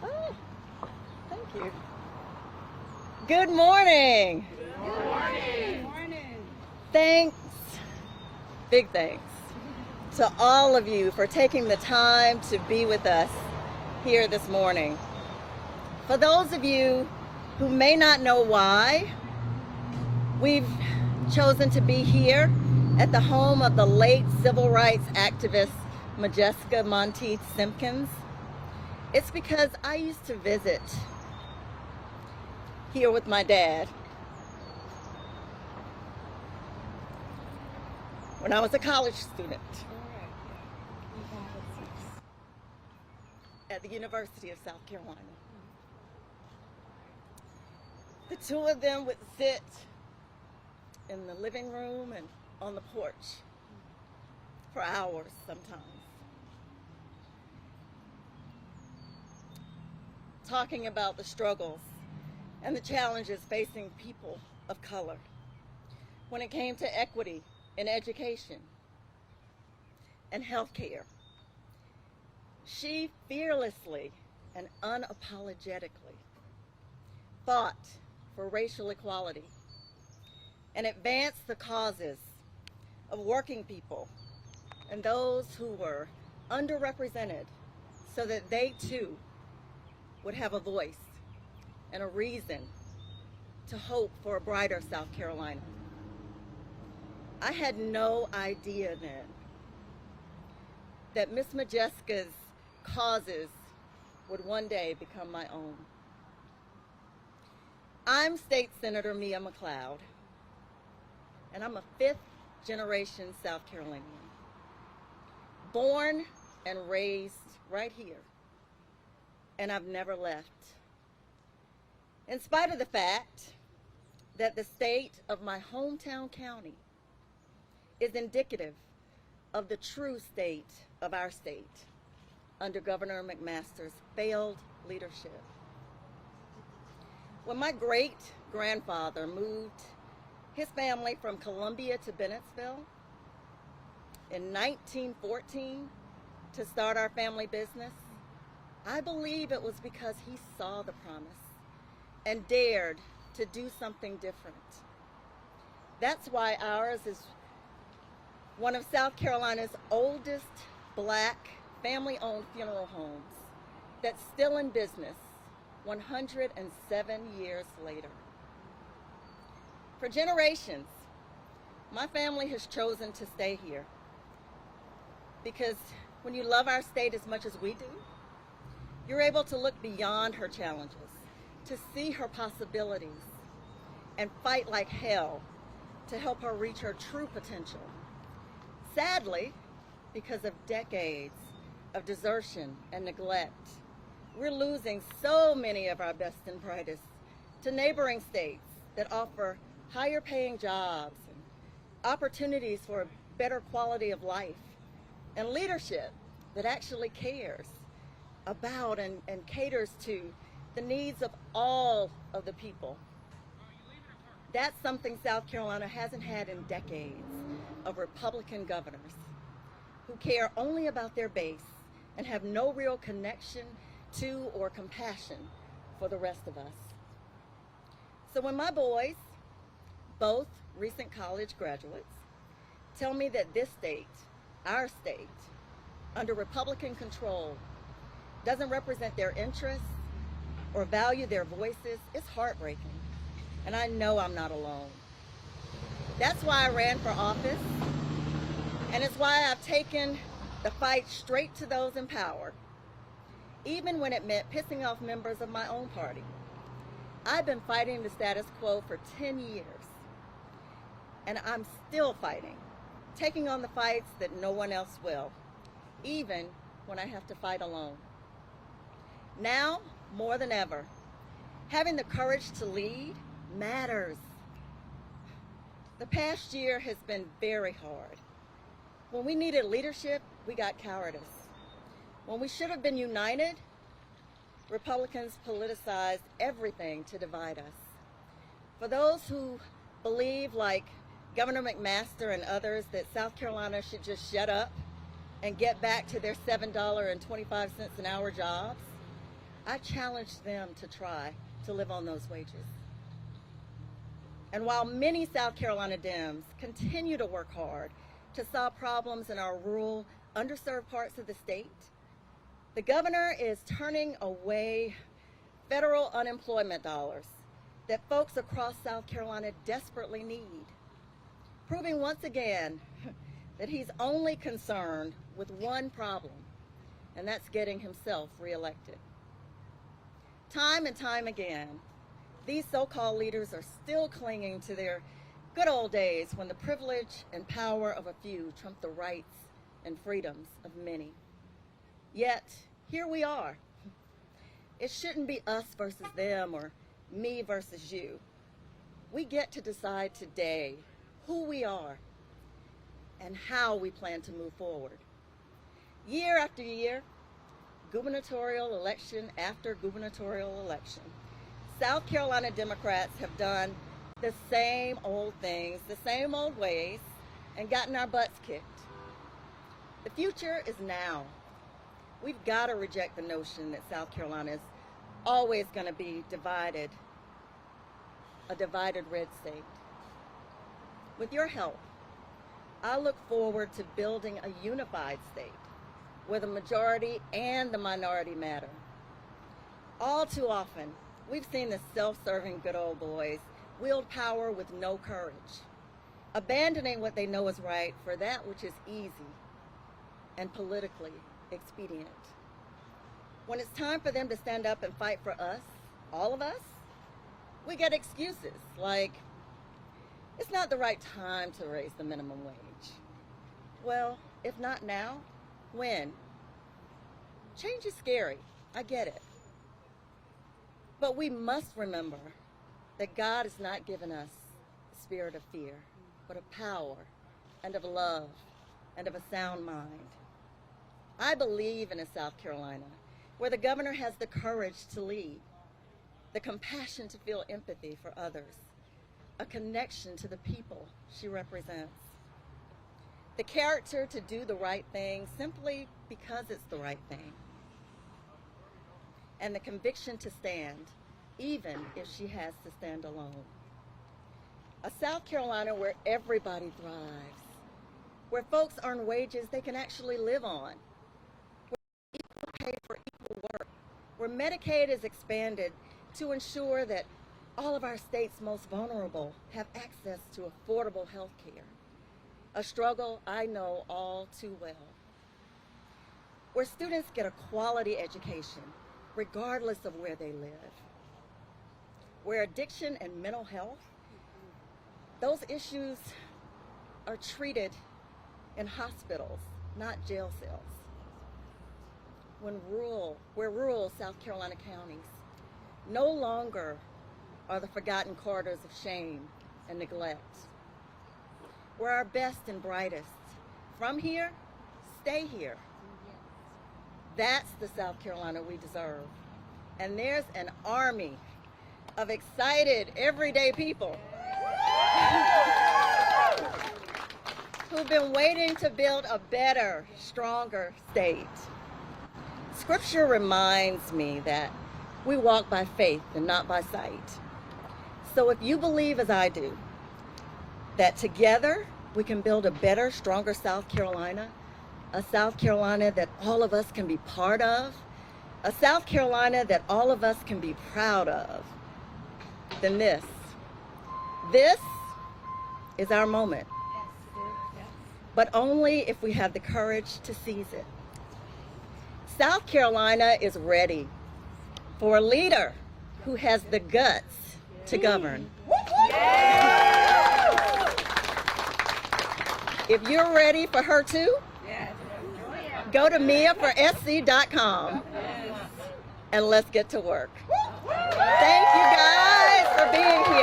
Oh, thank you. Good morning. Good morning. Thanks, big thanks, to all of you for taking the time to be with us here this morning. For those of you who may not know why, we've chosen to be here at the home of the late civil rights activist Majeska Monteith Simpkins. It's because I used to visit here with my dad when I was a college student at the University of South Carolina. The two of them would sit in the living room and on the porch for hours sometimes, talking about the struggles and the challenges facing people of color when it came to equity in education and healthcare. She fearlessly and unapologetically fought for racial equality and advanced the causes of working people and those who were underrepresented so that they too would have a voice and a reason to hope for a brighter South Carolina. I had no idea then that Miss Majeska's causes would one day become my own. I'm State Senator Mia McLeod, and I'm a fifth-generation South Carolinian, born and raised right here, and I've never left. In spite of the fact that the state of my hometown county is indicative of the true state of our state under Governor McMaster's failed leadership. When my great-grandfather moved his family from Columbia to Bennettsville in 1914 to start our family business, I believe it was because he saw the promise and dared to do something different. That's why ours is one of South Carolina's oldest Black family-owned funeral homes that's still in business 107 years later. For generations, my family has chosen to stay here because when you love our state as much as we do, you're able to look beyond her challenges, to see her possibilities, and fight like hell to help her reach her true potential. Sadly, because of decades of desertion and neglect, we're losing so many of our best and brightest to neighboring states that offer higher paying jobs and opportunities for a better quality of life and leadership that actually cares about and caters to the needs of all of the people. That's something South Carolina hasn't had in decades of Republican governors who care only about their base and have no real connection to or compassion for the rest of us. So when my boys, both recent college graduates, tell me that this state, our state, under Republican control, doesn't represent their interests or value their voices, it's heartbreaking. And I know I'm not alone. That's why I ran for office, and it's why I've taken the fight straight to those in power, even when it meant pissing off members of my own party. I've been fighting the status quo for 10 years, and I'm still fighting, taking on the fights that no one else will, even when I have to fight alone. Now, more than ever, having the courage to lead matters. The past year has been very hard. When we needed leadership, we got cowardice. When we should have been united, Republicans politicized everything to divide us. For those who believe, like Governor McMaster and others, that South Carolina should just shut up and get back to their $7.25 an hour jobs, I challenge them to try to live on those wages. And while many South Carolina Dems continue to work hard to solve problems in our rural, underserved parts of the state, the governor is turning away federal unemployment dollars that folks across South Carolina desperately need, proving once again that he's only concerned with one problem, and that's getting himself reelected. Time and time again, these so-called leaders are still clinging to their good old days when the privilege and power of a few trumped the rights and freedoms of many. Yet, here we are. It shouldn't be us versus them or me versus you. We get to decide today who we are and how we plan to move forward. Year after year, gubernatorial election after gubernatorial election, South Carolina Democrats have done the same old things, the same old ways, and gotten our butts kicked. The future is now. We've got to reject the notion that South Carolina is always going to be divided, a divided red state. With your help, I look forward to building a unified state where the majority and the minority matter. All too often, we've seen the self-serving good old boys wield power with no courage, abandoning what they know is right for that which is easy and politically expedient. When it's time for them to stand up and fight for us, all of us, we get excuses like, it's not the right time to raise the minimum wage. Well, if not now, when? Change is scary, I get it. But we must remember that God has not given us a spirit of fear, but of power and of love and of a sound mind. I believe in a South Carolina where the governor has the courage to lead, the compassion to feel empathy for others, a connection to the people she represents, the character to do the right thing simply because it's the right thing, and the conviction to stand even if she has to stand alone. A South Carolina where everybody thrives, where folks earn wages they can actually live on, where equal pay for equal work, where Medicaid is expanded to ensure that all of our state's most vulnerable have access to affordable health care, a struggle I know all too well, where students get a quality education regardless of where they live, where addiction and mental health, those issues are treated in hospitals, not jail cells. Where rural South Carolina counties no longer are the forgotten corridors of shame and neglect. Where our best and brightest, from here, stay here. That's the South Carolina we deserve. And there's an army of excited, everyday people who've been waiting to build a better, stronger state. Scripture reminds me that we walk by faith and not by sight. So if you believe as I do, that together we can build a better, stronger South Carolina, a South Carolina that all of us can be part of, a South Carolina that all of us can be proud of, then this is our moment. But only if we have the courage to seize it. South Carolina is ready for a leader who has the guts to govern. If you're ready for her too, go to miaforsc.com and let's get to work. Thank you guys for being here.